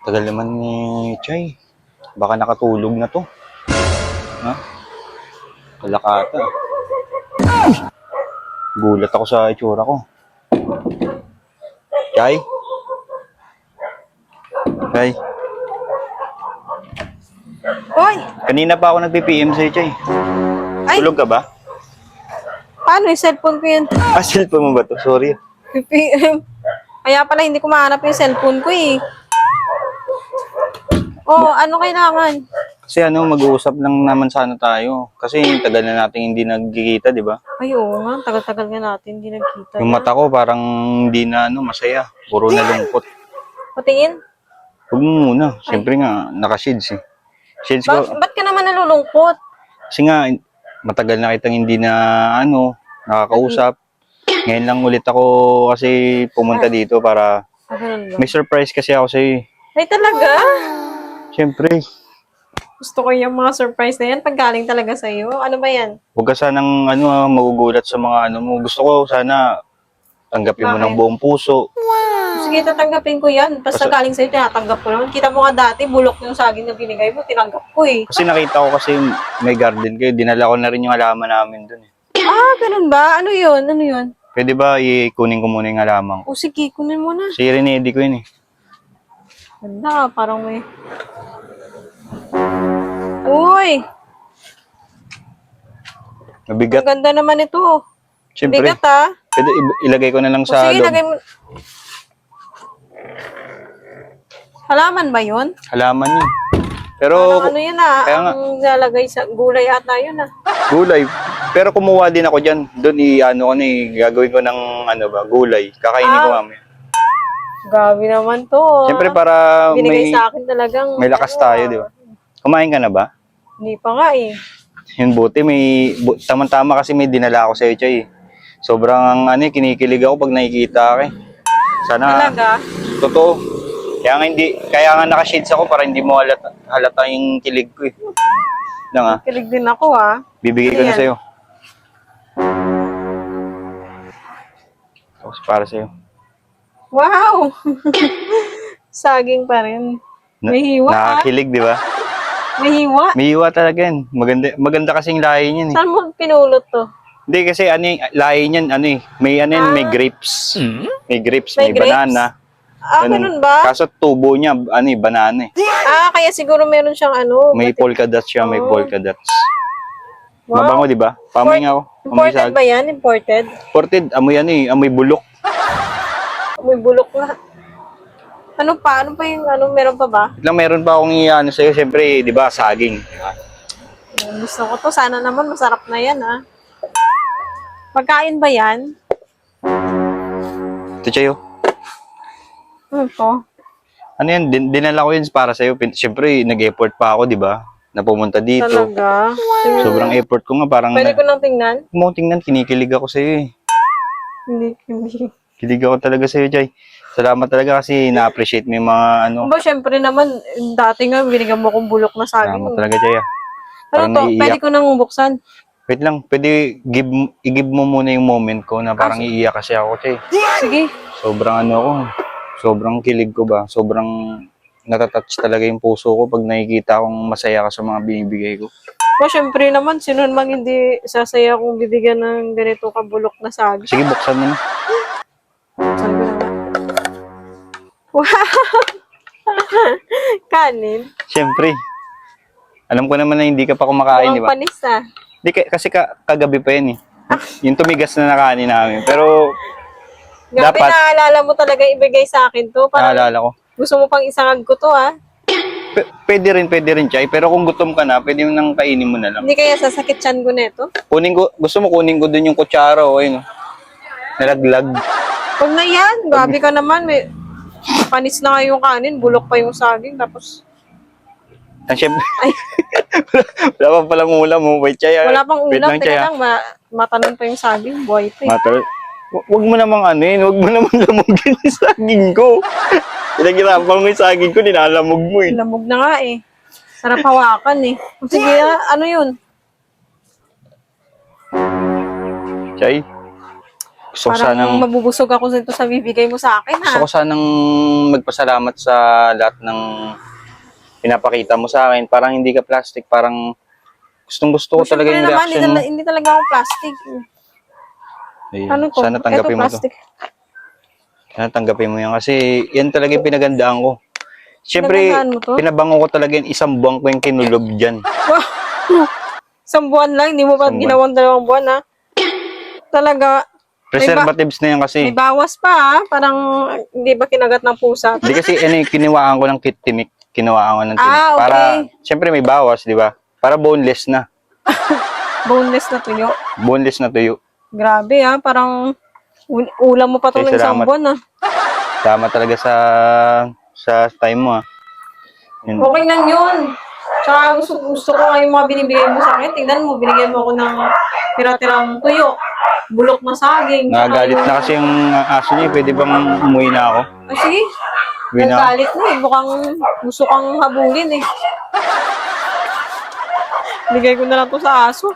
Tagal naman ni Chay. Baka nakatulog na to. Ha? Kalakata. Gulat ako sa itsura ko. Chay? Chay? Hoy! Kanina pa ako nagpi-PM sa'yo, Chay. Ay! Tulog ka ba? Paano yung cellphone ko yun? Ah, cellphone mo ba to? Sorry. Kaya pala hindi ko mahanap yung cellphone ko eh. Oh, ano kailangan? Kasi mag-uusap lang naman sana tayo. Kasi tagal na natin hindi nagkikita, di ba? Ay, oo nga. Tagal-tagal nga natin hindi nagkita Yung na. mata ko parang hindi na masaya. Puro na lungkot. Patingin? Huwag mo muna. Siyempre nga, naka-shades eh. Shades ko. Ba't ka naman nalulungkot? Kasi nga, matagal na kitang hindi na nakakausap. Ngayon lang ulit ako kasi pumunta dito para Ah, ganun ba? may surprise kasi ako sa'yo eh. Ay, talaga? Siyempre, Gusto ko yung mga surprise na yan pag galing talaga sa'yo. Ano ba yan? huwag ka sanang magugulat sa mga mo. Gusto ko sana tanggapin mo ng Bakit? buong puso. Sige, tatanggapin ko yan. Basta galing sa'yo, tinatanggap ko naman. Kita mo nga dati, bulok yung saging na binigay mo, tinanggap ko eh. Kasi nakita ko kasi may garden kayo. Dinala ko na rin yung halaman namin dun eh. Ah, ganun ba? Ano yun? Ano yun? Pwede ba ikunin ko muna yung halaman ko? O sige, kunin mo na. Si Renedy ko yun eh. Ganda, parang may... Uy! Mabigat. Ang ganda naman ito. Siyempre. Bigat ah. Pwede ilagay ko na lang O sa sige, loob. lagay mo. Halaman ba yun? Halaman yun. Pero Ano yun ah? kaya nga. Ang lalagay sa gulay ata yun ah. gulay. Pero kumuha din ako dyan. Doon gagawin ko ng gulay. Kakainin ko mamaya. Grabe naman to. Siyempre para Binigay sa akin talagang... may lakas tayo, di ba? Kumain ka na ba? Hindi pa nga eh. Yun buti, tama-tama kasi may dinala ako sa iyo, Chay. Sobrang kinikilig ako pag nakikita ka eh. Sana, Talaga? totoo. Kaya nga naka-shades ako para hindi mo halata yung kilig ko eh. Nga, Kilig din ako ah. bibigay ko na Ayan. sa'yo. Tapos para sa'yo. Wow! Saging pa rin. May hiwa ah. Nakakilig, di ba? May hiwa. May hiwa talaga yan. Maganda kasing lahi niyan eh. Saan mo pinulot to? Hindi kasi lahi niyan, may grapes. May grapes, May may grapes? banana. Ah, ganun ba? Kaso tubo niya, banana eh. Ah, kaya siguro meron siyang May polka dots siya, may Oh. polka dots. Wow. Mabango, di ba? Pamoy nga ako. Amoy Imported ba yan? Imported? Imported, amoy amoy bulok. May bulok nga. Ano pa? Ano pa yung meron pa ba? Wait lang, meron pa akong sa'yo, siyempre, di ba, saging. Diba? Gusto ko to. Sana naman masarap na yan ah. Pagkain ba yan? Ito, Chayo. Ano to? Ano yan, dinala ko yun para sa'yo. Siyempre, nag-effort pa ako, di ba? Na pumunta dito. Talaga? Sobrang effort ko nga, parang Pwede ko nang tingnan? mo tingnan, kinikilig ako sa'yo eh. Hindi. Kilig ako talaga sa'yo, Chay. Salamat talaga kasi na-appreciate mo yung mga Ba, syempre naman, dati nga binigyan mo kong bulok na saging. Salamat talaga, Chay. Ano Parang to? naiiyak. Pwede ko nang buksan. Wait lang, pwede i-give mo muna yung moment ko na parang iiyak kasi ako, Chay. Sige. Sobrang sobrang kilig ko ba? Sobrang natatouch talaga yung puso ko pag nakikita akong masaya ka sa mga binibigay ko. Ba, syempre naman, sino namang hindi sasaya kung bibigyan ng ganito kabulok na saging. Sige, buksan mo na. Buksan ko na nga. Wow! Kanin? Siyempre. Alam ko naman na hindi ka pa kumakain, di Mukhang ba? panis ah. Hindi, kasi kagabi pa yan eh. Yung tumigas na nakain namin. Pero, Grabe, dapat, naalala mo talaga ibigay sa akin to. Parang naalala ko. gusto mo pang isangag ko to ah. Pwede rin, Chay. Pero kung gutom ka na, pwede mo nang kainin mo na lang. Hindi kaya sasakit chan ko neto? Gusto mo kunin ko dun yung kutsara o ayun. Nalaglag. Huwag na yan. Grabe ka naman. May panis na nga yung kanin. Bulok pa yung saging. Tapos, Siyempre, ay, wala pa palang ulam mo. Wait, Chay. wala pang Wait ulam. lang, Chay. Teka lang, matanon pa yung saging. Buhay pa eh. Matal. Wag mo namang wag mo namang lamugin yung saging ko. Pinaghirapan mo yung saging ko, nilalamog mo eh. Lamog na nga eh. Sarap hawakan eh. Sige, ano yun? Chay, Gusto ko Parang sanang, mabubusog ako sa bibigay mo sa akin, ha? gusto ko sanang magpasalamat sa lahat ng pinapakita mo sa akin. Parang hindi ka plastic, parang gustong-gusto ko talaga Siyempre yung naman, reaction mo. hindi talaga ako plastic. Ayun, Ano to? sana tanggapin Ito, mo to. plastic. Sana tanggapin mo yan kasi yan talaga yung pinagandaan ko. Siyempre, Pinagandaan mo to? pinabango ko talaga yung 1 buwan ko yung kinulob dyan. Isang buwan lang, hindi mo pa Isang buwan. ginawang 2 buwan, ha? Talaga, Preservatives na yan kasi. may bawas pa, ha? Parang hindi ba kinagat ng pusa? Hindi kasi kiniwaan ko ng tinik. Kinuwaan ko ng tinik. Ah, okay. Para, siyempre may bawas, di ba? Para boneless na. Boneless na tuyo. Boneless na tuyo. Grabe, ha? Parang ulam mo pa to Okay, ng isang salamat. buwan, ha? Tama talaga sa time mo, ha. Yun. Okay lang yun. Tsaka gusto ko nga yung mga binibigay mo sa akin. Tingnan mo, binigyan mo ako ng tira-tirang tuyo. Bulok na saging. tsaka Nagagalit yung- na kasi yung aso niya. Pwede bang umuwi na ako? Ah, sige. Uwi na ako. Naggalit na eh. Mukhang gusto kang habulin eh. Bigay ko na lang to sa aso.